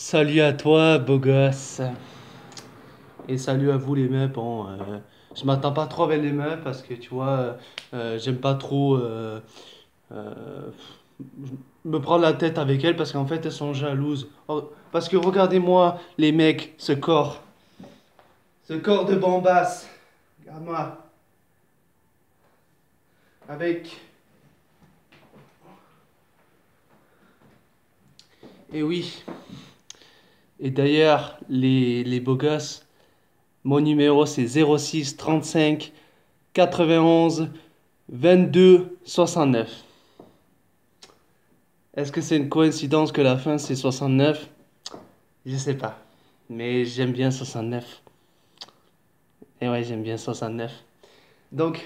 Salut à toi, beau gosse. Et salut à vous les meufs. Bon, je m'attends pas trop avec les meufs parce que tu vois, j'aime pas trop euh, me prendre la tête avec elles parce qu'en fait elles sont jalouses. Oh, parce que regardez-moi les mecs, ce corps de bombasse. Regarde-moi. Avec. Et oui. Et d'ailleurs, les beaux gosses, mon numéro c'est 06 35 91 22 69. Est-ce que c'est une coïncidence que la fin c'est 69? Je sais pas. Mais j'aime bien 69. Et ouais, j'aime bien 69. Donc,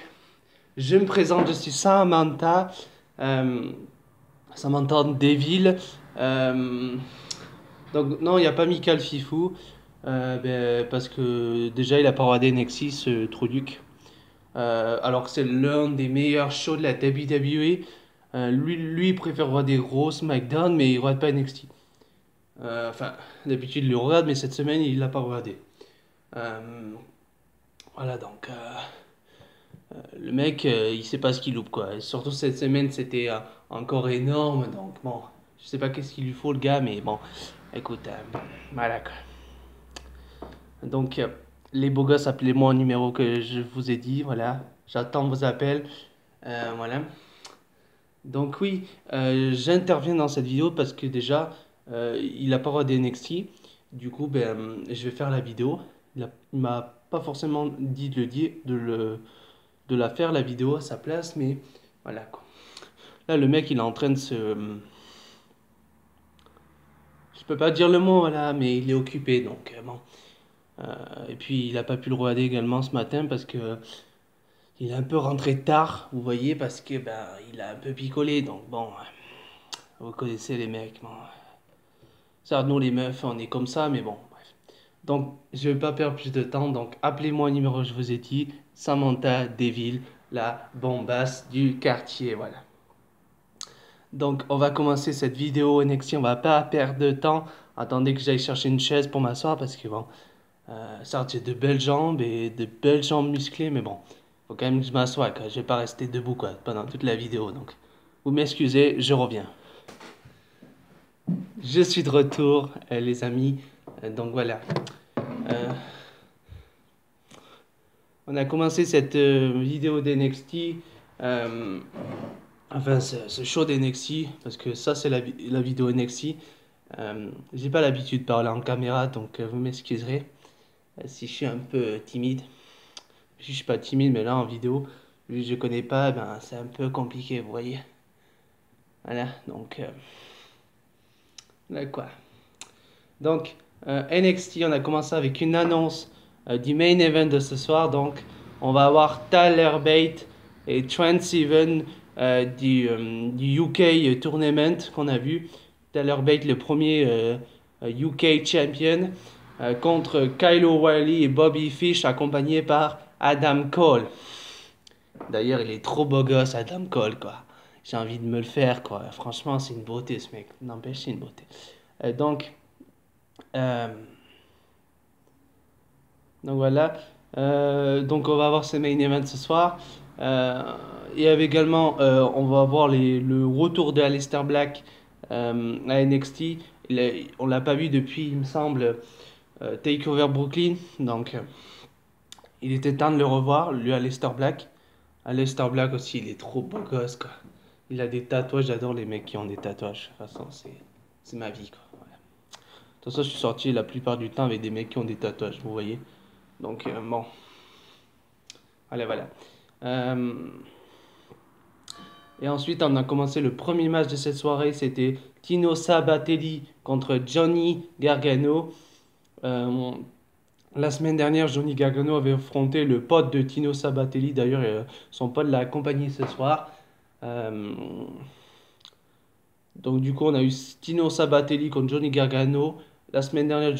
je me présente, je suis Samantha. Euh, Samantha Deville. Euh, donc, non, il n'y a pas Michael Fifou. Parce que déjà, il a pas regardé NXT, ce Truduc. Alors que c'est l'un des meilleurs shows de la WWE. Lui, il préfère regarder Raw, SmackDown, mais il ne regarde pas NXT. Enfin, d'habitude, il le regarde, mais cette semaine, il l'a pas regardé. Euh, voilà, donc, le mec, il sait pas ce qu'il loupe, quoi. Et surtout, cette semaine, c'était encore énorme, donc, bon, je sais pas qu'est-ce qu'il lui faut, le gars, mais bon, écoute, voilà, quoi. Donc, les beaux gosses, appelez-moi au numéro que je vous ai dit, voilà. J'attends vos appels, voilà. Donc, oui, j'interviens dans cette vidéo parce que déjà, il a pas regardé NXT. Du coup, je vais faire la vidéo. Il m'a pas forcément dit de le dire, de la faire la vidéo à sa place, mais voilà quoi. Là, le mec, il est en train de se. Je peux pas dire le mot, voilà, mais il est occupé, donc bon. Et puis, il a pas pu le regarder également ce matin parce que il est un peu rentré tard, vous voyez, parce que il a un peu picolé, donc bon, vous connaissez les mecs, bon. Ça, nous les meufs, on est comme ça, mais bon, bref. Donc, je vais pas perdre plus de temps, donc appelez-moi au numéro que je vous ai dit, Samantha Deville, la bombasse du quartier, voilà. Donc, on va commencer cette vidéo NXT, on va pas perdre de temps. Attendez que j'aille chercher une chaise pour m'asseoir parce que bon, certes j'ai de belles jambes et de belles jambes musclées, mais bon, faut quand même que je m'assoie, quoi. Je vais pas rester debout, quoi, pendant toute la vidéo, donc. Vous m'excusez, je reviens. Je suis de retour, les amis. Donc voilà. Euh, on a commencé cette vidéo d'NXT. Enfin, ce show d'NXT, parce que ça, c'est la vidéo NXT. J'ai pas l'habitude de parler en caméra, donc vous m'excuserez si je suis un peu timide. Si je suis pas timide, mais là en vidéo, vu que je connais pas, c'est un peu compliqué, vous voyez. Voilà, donc là quoi. Donc NXT, on a commencé avec une annonce du main event de ce soir. Donc on va avoir Tyler Bate et Trent Seven du UK Tournament qu'on a vu. Tyler Bate, le premier UK Champion, contre Kyle O'Reilly et Bobby Fish, accompagné par Adam Cole. D'ailleurs, il est trop beau gosse, Adam Cole, quoi. J'ai envie de me le faire, quoi. Franchement, c'est une beauté, ce mec. N'empêche, c'est une beauté. Euh, donc, euh, donc voilà. Donc on va avoir ce main event ce soir. Euh, et avec également, on va avoir le retour de Aleister Black à NXT. On l'a pas vu depuis, il me semble, Takeover Brooklyn. Donc il était temps de le revoir, lui Aleister Black. Aleister Black aussi, il est trop beau gosse, quoi. Il a des tatouages, j'adore les mecs qui ont des tatouages. De toute façon, c'est ma vie, quoi. Voilà. De toute façon, je suis sorti la plupart du temps avec des mecs qui ont des tatouages, vous voyez. Donc, bon. Allez, voilà. Euh, et ensuite, on a commencé le premier match de cette soirée. C'était Tino Sabatelli contre Johnny Gargano. Euh, la semaine dernière, Johnny Gargano avait affronté le pote de Tino Sabatelli. D'ailleurs, son pote l'a accompagné ce soir. Euh, donc, du coup, on a eu Tino Sabatelli contre Johnny Gargano. La semaine dernière,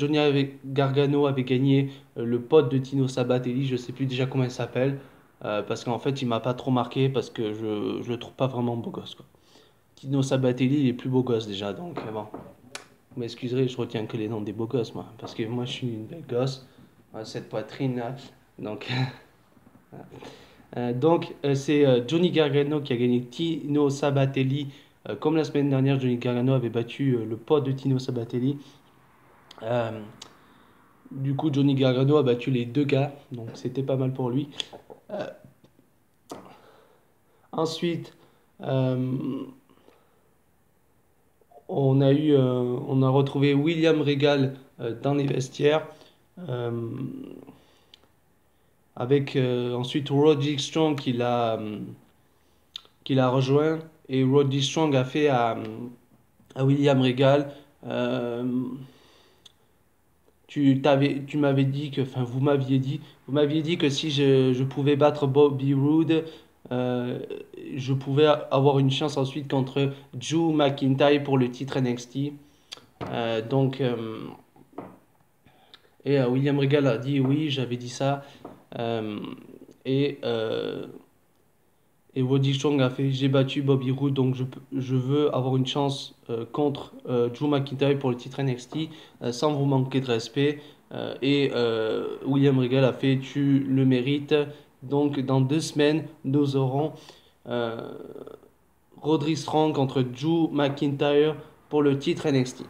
Gargano avait gagné le pote de Tino Sabatelli. Je ne sais plus déjà comment il s'appelle. Parce qu'en fait, il m'a pas trop marqué parce que je le trouve pas vraiment beau gosse, quoi. Tino Sabatelli, il est plus beau gosse déjà. Donc, bon. Vous m'excuserez, je retiens que les noms des beaux gosses, moi. Parce que moi, je suis une belle gosse. Cette poitrine là. Donc, c'est Johnny Gargano qui a gagné Tino Sabatelli. Comme la semaine dernière, Johnny Gargano avait battu le poids de Tino Sabatelli. Euh, du coup, Johnny Gargano a battu les deux gars. Donc, c'était pas mal pour lui. Euh, ensuite, euh, on a retrouvé William Regal dans les vestiaires. Euh, avec ensuite Roderick Strong qui l'a rejoint. Et Roderick Strong a fait à William Regal. euh, tu m'avais dit que, enfin, vous m'aviez dit que si je pouvais battre Bobby Roode, euh, je pouvais avoir une chance ensuite contre Drew McIntyre pour le titre NXT. Euh, donc, euh, William Regal a dit oui, j'avais dit ça. Euh, et, euh, et Roddy Strong a fait j'ai battu Bobby Roode, donc je veux avoir une chance contre Drew McIntyre pour le titre NXT sans vous manquer de respect. William Regal a fait tu le mérites. Donc dans 2 semaines, nous aurons euh, Roderick Strong contre Drew McIntyre pour le titre NXT.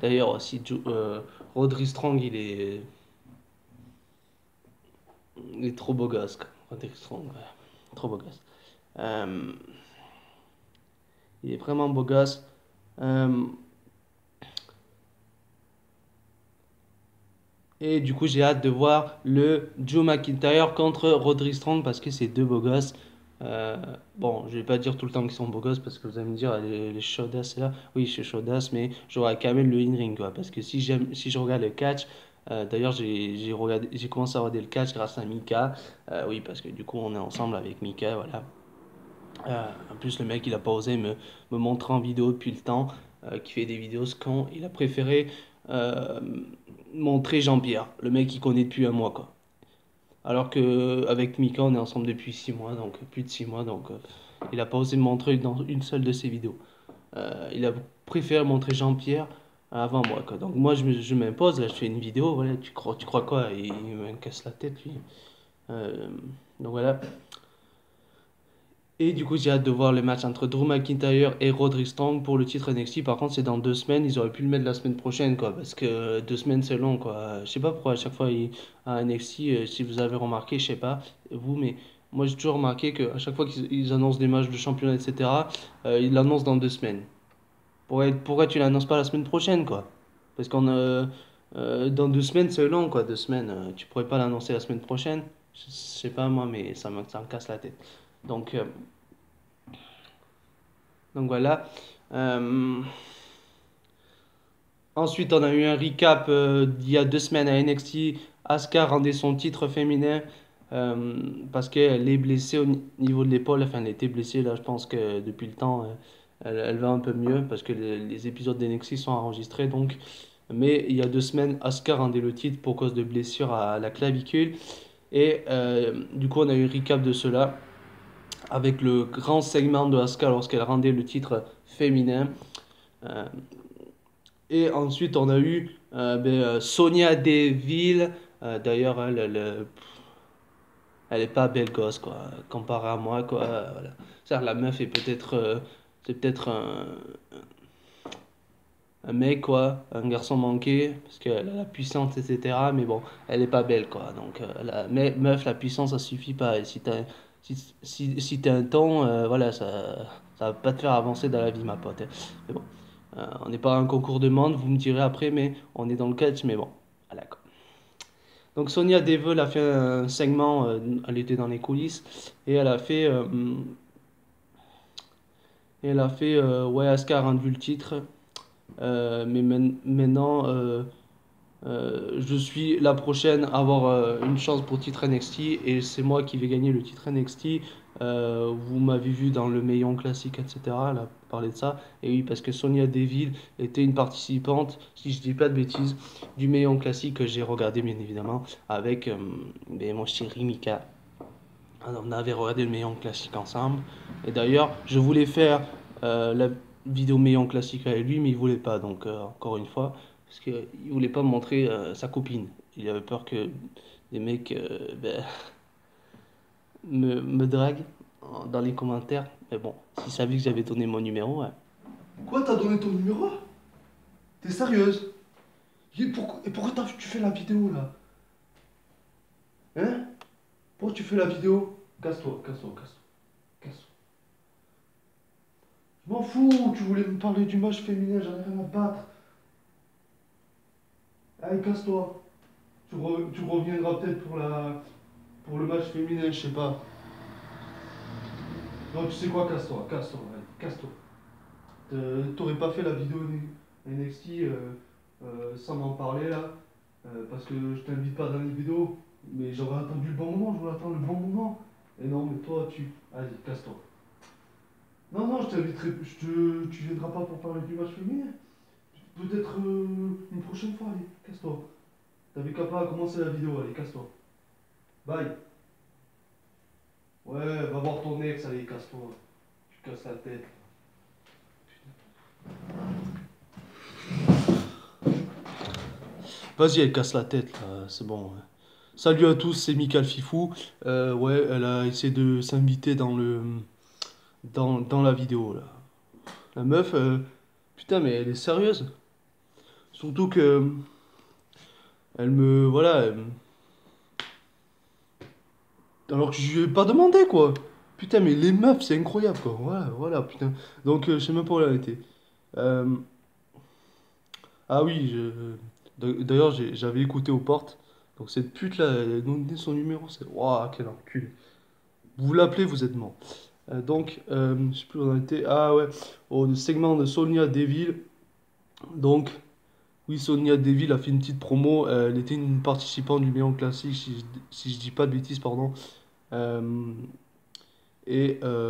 D'ailleurs aussi, Roderick Strong, il est trop beau gosse, quoi. Roderick Strong, ouais. Trop beau gosse. Euh, il est vraiment beau gosse. Euh, et du coup, j'ai hâte de voir le Joe McIntyre contre Roderick Strong parce que c'est deux beaux gosses. Euh, bon, je vais pas dire tout le temps qu'ils sont beaux gosses parce que vous allez me dire, ah, les chaudasses, c'est là. Oui, je suis chaudasse, mais j'aurai quand même le in-ring, quoi. Parce que si je regarde le catch, d'ailleurs, j'ai commencé à regarder le catch grâce à Mika. Oui, parce que du coup, on est ensemble avec Mika, voilà. En plus, le mec, il a pas osé me montrer en vidéo depuis le temps, qui fait des vidéos ce con. Il a préféré euh, montrer Jean-Pierre, le mec qu'il connaît depuis un mois, quoi. Alors que avec Mika, on est ensemble depuis 6 mois, donc plus de 6 mois, donc il a pas osé me montrer dans une seule de ses vidéos. Il a préféré montrer Jean-Pierre avant moi, quoi. Donc moi, je m'impose, là, je fais une vidéo, voilà, tu crois quoi? Il me casse la tête, lui. Euh, donc voilà. Et du coup, j'ai hâte de voir le match entre Drew McIntyre et Roderick Strong pour le titre NXT. Par contre, c'est dans 2 semaines. Ils auraient pu le mettre la semaine prochaine, quoi. Parce que 2 semaines, c'est long, quoi. Je sais pas pourquoi à chaque fois à NXT, si vous avez remarqué, je sais pas, vous, mais moi j'ai toujours remarqué qu'à chaque fois qu'ils annoncent des matchs de championnat, etc., ils l'annoncent dans 2 semaines. Pourquoi tu l'annonces pas la semaine prochaine, quoi? Parce dans 2 semaines, c'est long, quoi. 2 semaines, tu pourrais pas l'annoncer la semaine prochaine? Je sais pas, moi, mais ça me casse la tête. Donc, euh, Donc voilà. Euh, Ensuite, on a eu un recap d'il y a 2 semaines à NXT. Asuka rendait son titre féminin euh, parce qu'elle est blessée au niveau de l'épaule. Enfin, elle était blessée là, je pense que depuis le temps, elle va un peu mieux parce que les épisodes d'NXT sont enregistrés. Donc, mais il y a 2 semaines, Asuka rendait le titre pour cause de blessure à la clavicule. Du coup, on a eu un recap de cela avec le grand segment de Asuka lorsqu'elle rendait le titre féminin. Euh, et ensuite, on a eu Sonia Deville. D'ailleurs, elle est pas belle gosse, quoi, comparée à moi, quoi. Voilà. C'est-à-dire, la meuf est peut-être, c'est peut-être un mec, quoi, un garçon manqué, parce qu'elle a la puissance, etc. Mais bon, elle est pas belle, quoi. Donc, mais meuf, la puissance, ça suffit pas. Et si t'es un ton, voilà, ça va pas te faire avancer dans la vie, ma pote, hein. Mais bon, on n'est pas à un concours de monde, vous me direz après, mais on est dans le catch, mais bon, voilà, quoi. Donc, Sonia Deville a fait un segment, elle était dans les coulisses, et elle a fait ouais, Asuka a rendu le titre. Maintenant, je suis la prochaine à avoir une chance pour le titre NXT et c'est moi qui vais gagner le titre NXT. Vous m'avez vu dans le Maillon Classique, etc. Elle a parlé de ça. Et oui, parce que Sonia Deville était une participante, si je dis pas de bêtises, du Maillon Classique que j'ai regardé bien évidemment avec mon chéri Mika. Alors, on avait regardé le Maillon Classique ensemble. Et d'ailleurs, je voulais faire vidéo meilleur classique avec lui, mais il voulait pas, donc encore une fois, parce qu'il voulait pas me montrer sa copine. Il avait peur que des mecs me draguent dans les commentaires. Mais bon, s'il savait que j'avais donné mon numéro, ouais. Quoi, t'as donné ton numéro? T'es sérieuse? Et pourquoi tu fais la vidéo là? Hein? Pourquoi tu fais la vidéo? Casse-toi, casse-toi, casse-toi, casse-toi. Je m'en fous, tu voulais me parler du match féminin, j'en ai rien à battre. Allez, casse-toi. Tu reviendras peut-être pour le match féminin, je sais pas. Non, tu sais quoi, casse-toi, casse-toi, allez, casse-toi. T'aurais pas fait la vidéo NXT sans m'en parler là, parce que je t'invite pas dans les vidéos, mais j'aurais attendu le bon moment, je voulais attendre le bon moment. Et non, mais toi, allez, casse-toi. Non, non, je t'inviterai, tu viendras pas pour parler du match féminin. Peut-être une prochaine fois, allez, casse-toi. T'avais qu'à pas commencer la vidéo, allez, casse-toi. Bye. Ouais, va voir ton ex, allez, casse-toi. Tu casses la tête. Vas-y, elle casse la tête, là, c'est bon. Ouais. Salut à tous, c'est Mika le Fifou. Ouais, elle a essayé de s'inviter dans la vidéo, là. La meuf, putain, mais elle est sérieuse. Surtout que, elle me, voilà, alors que je lui ai pas demandé, quoi. Putain, mais les meufs, c'est incroyable, quoi. Voilà, voilà, putain. Donc, je sais même pas où elle a été. Euh, ah oui, d'ailleurs, j'avais écouté aux portes. Donc, cette pute-là, elle a donné son numéro. C'est, waouh, quel encul. Vous l'appelez, vous êtes mort. Donc, je sais plus où on a été. Ah ouais, au segment de Sonia Deville. Donc, oui, Sonia Deville a fait une petite promo. Elle était une participante du Méon Classique, si je dis pas de bêtises, pardon. Euh,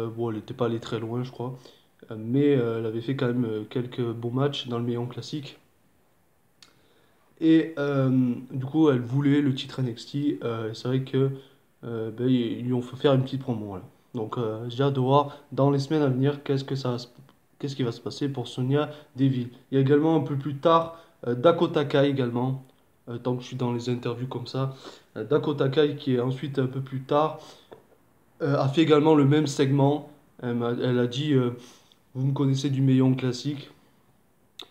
bon, elle n'était pas allée très loin, je crois. Mais elle avait fait quand même quelques bons matchs dans le Méon Classique. Et du coup, elle voulait le titre NXT. C'est vrai que ben, ils lui ont fait faire une petite promo. Voilà. Donc, j'ai hâte de voir dans les semaines à venir qu'est-ce qui va se passer pour Sonia Deville. Il y a également un peu plus tard Dakota Kai également. Tant que je suis dans les interviews comme ça, Dakota Kai qui est ensuite un peu plus tard a fait également le même segment. Elle a dit vous me connaissez du Maillon classique.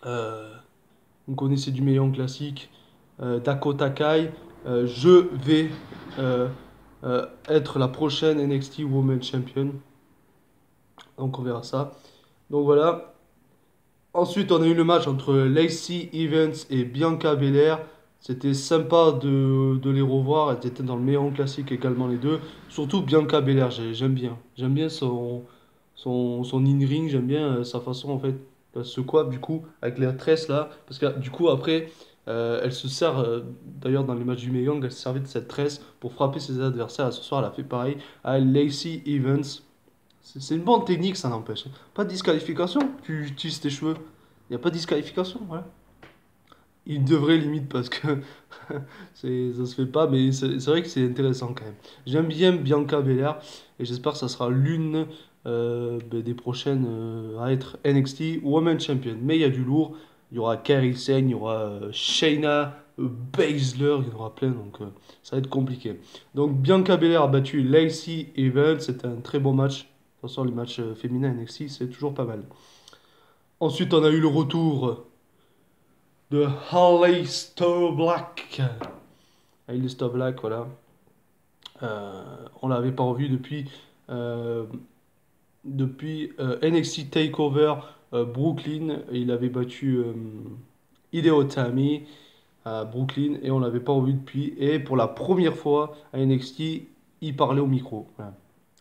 Euh, Vous connaissez du Maillon classique. Dakota Kai. Je vais être la prochaine NXT Women's Champion. Donc on verra ça. Donc voilà. Ensuite, on a eu le match entre Lacey Evans et Bianca Belair. C'était sympa de les revoir. Elles étaient dans le meilleur classique également les deux. Surtout Bianca Belair, j'aime bien. J'aime bien son in-ring, j'aime bien sa façon en fait. Elle se coiffe du coup avec les tresses là. Parce que du coup après, elle se sert, d'ailleurs dans les matchs du Mae Young, elle se servait de cette tresse pour frapper ses adversaires. Ce soir, elle a fait pareil à Lacey Evans. C'est une bonne technique, ça n'empêche. Pas de disqualification, tu utilises tes cheveux. Il n'y a pas de disqualification, voilà. Il devrait limite parce que ça se fait pas, mais c'est vrai que c'est intéressant quand même. J'aime bien Bianca Belair et j'espère que ça sera l'une ben, des prochaines à être NXT Women's Champion. Mais il y a du lourd, il y aura Kairi Sane, il y aura Shayna Baszler, il y en aura plein donc ça va être compliqué. Donc Bianca Belair a battu Lacey Evans, c'était un très bon match. De toute façon, les matchs féminins NXT, c'est toujours pas mal. Ensuite, on a eu le retour de Aleister Black. Aleister Black, voilà. On l'avait pas revu euh, depuis NXT Takeover Brooklyn. Il avait battu Hideo Itami à Brooklyn et on l'avait pas revu depuis. Et pour la première fois à NXT, il parlait au micro. Voilà.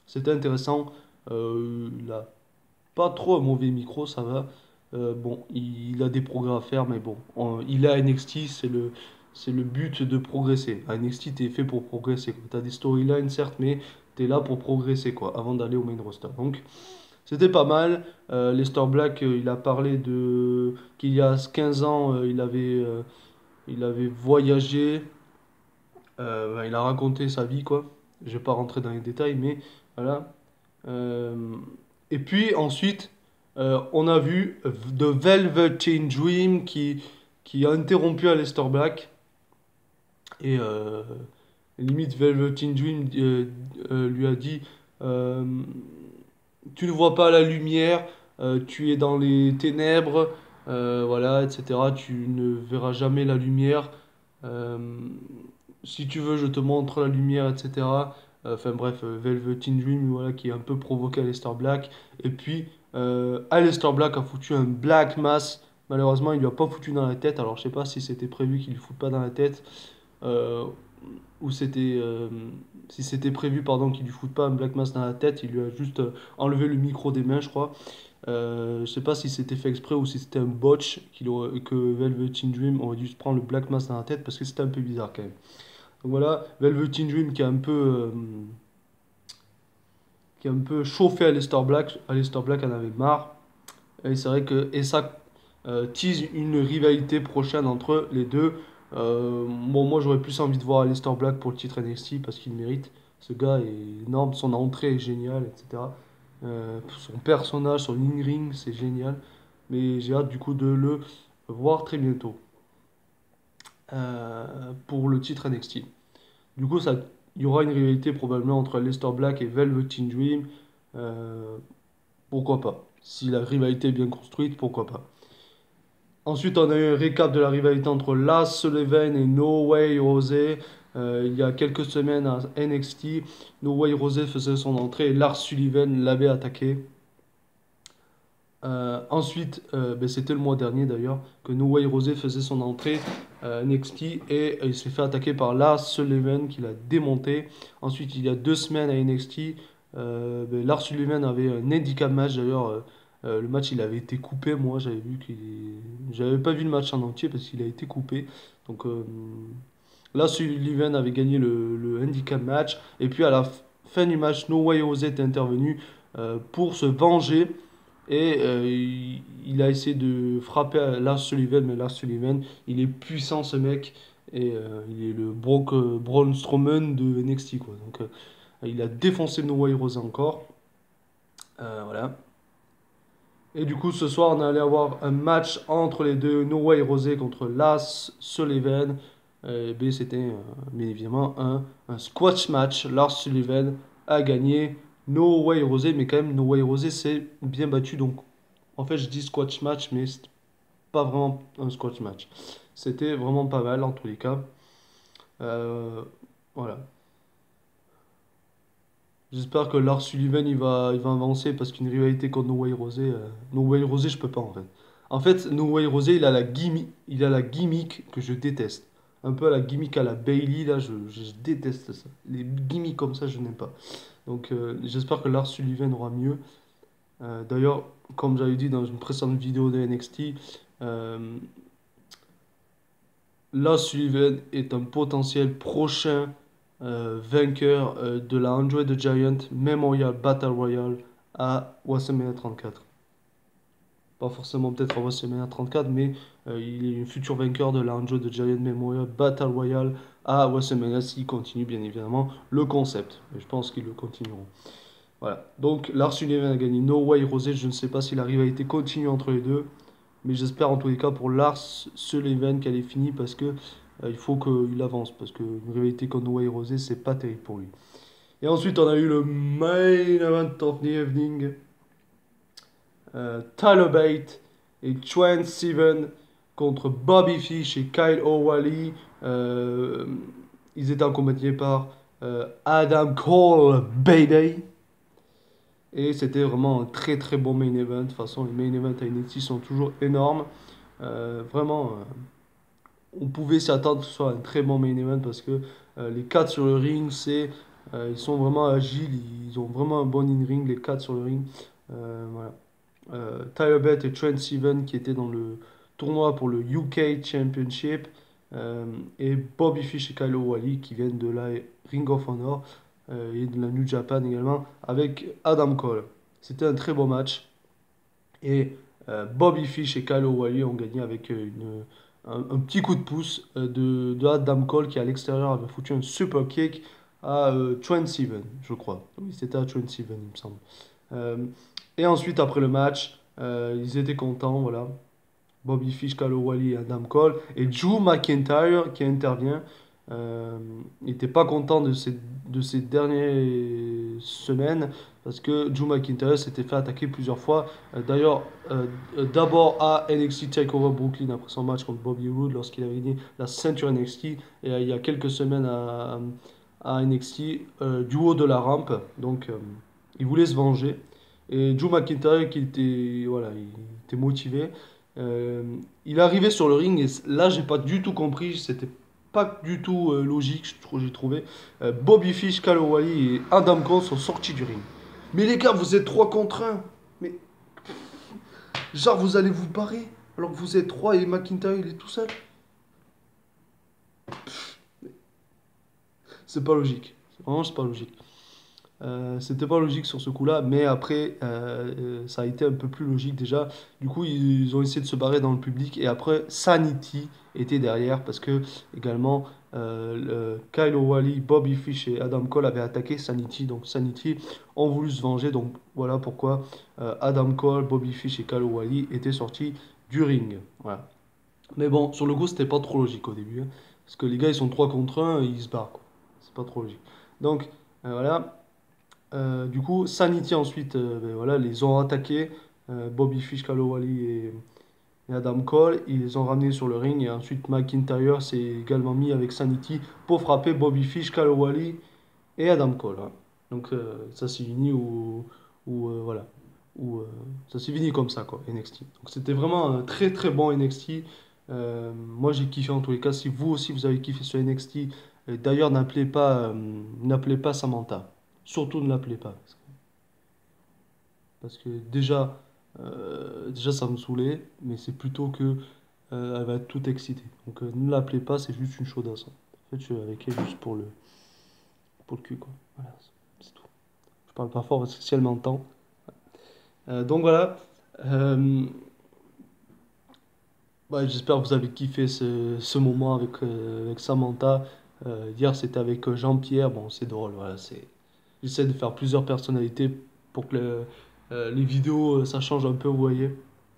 C'était intéressant. Il a pas trop un mauvais micro, ça va. Bon, il a des progrès à faire, mais bon, il est à NXT, c'est le but de progresser. À NXT, t'es fait pour progresser. T'as des storylines, certes, mais t'es là pour progresser, quoi, avant d'aller au main roster. Donc, c'était pas mal. Lester Black, il a parlé de qu'il y a 15 ans, il avait voyagé. Ben, il a raconté sa vie, quoi. Je vais pas rentrer dans les détails, mais voilà. Euh, et puis ensuite. On a vu The Velveteen Dream qui a interrompu Aleister Black. Et limite, Velveteen Dream lui a dit euh, tu ne vois pas la lumière, tu es dans les ténèbres, voilà, etc. Tu ne verras jamais la lumière. Euh, Si tu veux, je te montre la lumière, etc. Enfin bref, Velveteen Dream, voilà, qui a un peu provoqué Aleister Black. Et puis, Aleister Black a foutu un Black Mass. Malheureusement, il lui a pas foutu dans la tête. Alors, je sais pas si c'était prévu qu'il ne foute pas dans la tête. euh, ou c'était si c'était prévu pardon qu'il lui foute pas un Black Mass dans la tête, il lui a juste enlevé le micro des mains, je crois. Je sais pas si c'était fait exprès ou si c'était un botch que Velveteen Dream aurait dû se prendre le Black Mass dans la tête parce que c'était un peu bizarre quand même. Donc voilà, Velveteen Dream qui a un peu chauffé Aleister Black. Aleister Black en avait marre. Et c'est vrai que et ça tease une rivalité prochaine entre les deux. Bon, moi j'aurais plus envie de voir Aleister Black pour le titre NXT parce qu'il mérite. Ce gars est énorme, son entrée est géniale, etc. Son personnage, son in-ring, c'est génial. Mais j'ai hâte du coup de le voir très bientôt pour le titre NXT. Du coup, il y aura une rivalité probablement entre Aleister Black et Velveteen Dream. Euh, Pourquoi pas? Si la rivalité est bien construite, pourquoi pas? Ensuite, on a eu un récap de la rivalité entre Lars Sullivan et No Way Jose. Il y a quelques semaines à NXT, No Way Jose faisait son entrée et Lars Sullivan l'avait attaqué. Ensuite, ben, c'était le mois dernier d'ailleurs que No Way Jose faisait son entrée à NXT et il s'est fait attaquer par Lars Sullivan qui l'a démonté. Ensuite, il y a 2 semaines à NXT, ben, Lars Sullivan avait un handicap match d'ailleurs. Le match il avait été coupé. Moi j'avais pas vu le match en entier parce qu'il a été coupé. Donc Lars Sullivan avait gagné le handicap match et puis à la fin du match, No Way Jose était intervenu pour se venger. Et il a essayé de frapper à Lars Sullivan, mais Lars Sullivan, il est puissant ce mec. Et il est le Braun Strowman de NXT, quoi. Donc il a défoncé No Way Rose encore. Voilà. Et du coup, ce soir, on allait avoir un match entre les deux, No Way Rosé contre Lars Sullivan. Et B, c'était bien évidemment un squash match. Lars Sullivan a gagné. No Way Rosé, mais quand même, No Way Rosé s'est bien battu. Donc, en fait, je dis squash match, mais c'est pas vraiment un squash match. C'était vraiment pas mal en tous les cas. Euh, voilà. J'espère que Lars Sullivan il va avancer parce qu'une rivalité contre No Way Rosé, No Way Rosé, je peux pas en fait. En fait, No Way Rosé, il a la gimmick que je déteste. Un peu à la gimmick à la Bailey, là, je déteste ça. Les gimmicks comme ça, je n'aime pas. Donc, j'espère que Lars Sullivan aura mieux. D'ailleurs, comme j'avais dit dans une précédente vidéo de NXT, euh, Lars Sullivan est un potentiel prochain vainqueur de la Andre the Giant Memorial Battle Royale à WrestleMania 34. Pas forcément peut-être à WrestleMania 34, mais il est un futur vainqueur de la Andre the Giant Memorial Battle Royale à WrestleMania s'il continue bien évidemment le concept. Et je pense qu'ils le continueront. Voilà. Donc Lars Sullivan a gagné No Way Rosé. Je ne sais pas si la rivalité continue entre les deux. Mais j'espère en tous les cas pour Lars Sullivan qu'elle est finie parce que il faut qu'il avance. Parce qu'une rivalité contre Way Rosé, c'est pas terrible pour lui. Et ensuite, on a eu le main event of the evening. Tyler Bate et Trent Seven contre Bobby Fish et Kyle O'Reilly. Ils étaient accompagnés par Adam Cole, baby. Et c'était vraiment un très très bon main event. De toute façon, les main events à NXT sont toujours énormes. Vraiment, on pouvait s'y attendre que ce soit un très bon main event parce que les 4 sur le ring, ils sont vraiment agiles, ils ont vraiment un bon in-ring, les 4 sur le ring. Voilà. Tyler Bate et Trent Seven qui étaient dans le tournoi pour le UK Championship. Et Bobby Fish et Kyle O'Reilly qui viennent de la Ring of Honor et de la New Japan également avec Adam Cole. C'était un très beau match. Et Bobby Fish et Kyle O'Reilly ont gagné avec un petit coup de pouce de Adam Cole qui à l'extérieur avait foutu un super kick à Trent Seven, je crois. Oui, c'était à Trent Seven, il me semble. Euh, et ensuite, après le match, Ils étaient contents, voilà. Bobby Fish, Kyle O'Reilly et Adam Cole. Et Drew McIntyre qui intervient. Il n'était pas content de ces dernières semaines parce que Drew McIntyre s'était fait attaquer plusieurs fois. D'ailleurs, d'abord à NXT TakeOver Brooklyn après son match contre Bobby Roode lorsqu'il avait gagné la ceinture NXT. Et il y a quelques semaines à NXT du haut de la rampe. Donc il voulait se venger. Et Drew McIntyre qui était, voilà, il était motivé. Il est arrivé sur le ring et là j'ai pas du tout compris, c'était pas du tout logique, j'ai trouvé. Bobby Fish, Kyle O'Reilly et Adam Cole sont sortis du ring. Mais les gars, vous êtes 3 contre 1. Mais genre vous allez vous barrer alors que vous êtes 3 et McIntyre il est tout seul. C'est pas logique. Vraiment c'est pas logique. C'était pas logique sur ce coup-là, mais après, ça a été un peu plus logique déjà. Du coup, ils ont essayé de se barrer dans le public et après, Sanity était derrière parce que également Kyle O'Reilly, Bobby Fish et Adam Cole avaient attaqué Sanity. Donc, Sanity ont voulu se venger. Donc, voilà pourquoi Adam Cole, Bobby Fish et Kyle O'Reilly étaient sortis du ring. Voilà. Mais bon, sur le coup, c'était pas trop logique au début, hein, parce que les gars, ils sont 3 contre 1 et ils se barrent, quoi. C'est pas trop logique. Donc, voilà. Du coup, Sanity ensuite, ben voilà, les ont attaqués. Bobby Fish, Kyle O'Reilly et Adam Cole. Ils les ont ramenés sur le ring. Et ensuite, McIntyre s'est également mis avec Sanity pour frapper Bobby Fish, Kyle O'Reilly et Adam Cole, hein. Donc, ça s'est fini voilà. Ça s'est fini comme ça, quoi, NXT. Donc, c'était vraiment un très très bon NXT. Moi, j'ai kiffé en tous les cas. Si vous aussi vous avez kiffé ce NXT, d'ailleurs, n'appelez pas Samantha. Surtout ne l'appelez pas. Parce que déjà ça me saoulait, mais c'est plutôt que elle va être toute excitée. Donc ne l'appelez pas, c'est juste une chaudasse, hein. En fait, je suis avec elle juste pour le cul, quoi. Voilà, c'est tout. Je parle pas fort parce que si elle m'entend. Donc voilà. Euh, Ouais, j'espère que vous avez kiffé ce moment avec Samantha. Hier, c'était avec Jean-Pierre. Bon, c'est drôle, voilà. J'essaie de faire plusieurs personnalités pour que les vidéos, ça change un peu, vous voyez.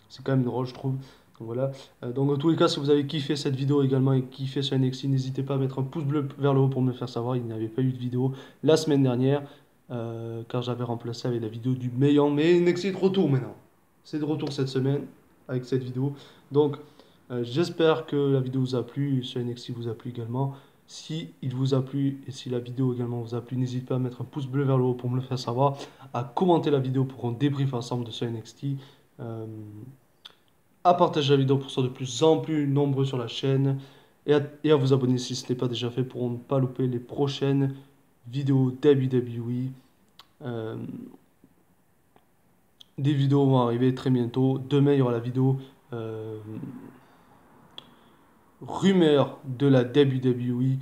C'est quand même drôle, je trouve. Donc voilà. Donc, dans tous les cas, si vous avez kiffé cette vidéo également et kiffé ce NXT, n'hésitez pas à mettre un pouce bleu vers le haut pour me le faire savoir. Il n'y avait pas eu de vidéo la semaine dernière, car j'avais remplacé avec la vidéo du Meillon. Mais NXT est de retour maintenant. C'est de retour cette semaine avec cette vidéo. Donc, j'espère que la vidéo vous a plu, ce NXT vous a plu également. Si il vous a plu et si la vidéo également vous a plu, n'hésitez pas à mettre un pouce bleu vers le haut pour me le faire savoir, à commenter la vidéo pour qu'on débriefe ensemble de ce NXT, euh, à partager la vidéo pour que soit de plus en plus nombreux sur la chaîne et à vous abonner si ce n'est pas déjà fait pour ne pas louper les prochaines vidéos WWE. Euh, des vidéos vont arriver très bientôt. Demain, il y aura la vidéo rumeur de la WWE.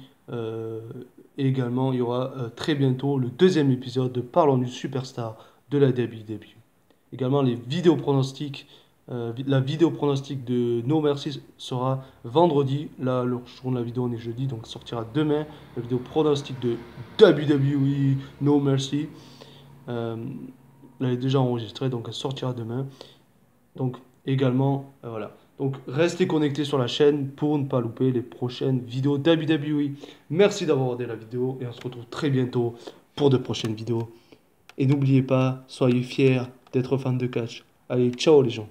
Et également, il y aura très bientôt le deuxième épisode de Parlons du Superstar de la WWE. Également, les vidéos pronostics. La vidéo pronostic de No Mercy sera vendredi. Là, le jour de la vidéo, on est jeudi, donc sortira demain. La vidéo pronostic de WWE No Mercy. Elle est déjà enregistrée, donc elle sortira demain. Donc, également, voilà. Donc, restez connectés sur la chaîne pour ne pas louper les prochaines vidéos WWE. Merci d'avoir regardé la vidéo et on se retrouve très bientôt pour de prochaines vidéos. Et n'oubliez pas, soyez fiers d'être fan de catch. Allez, ciao les gens.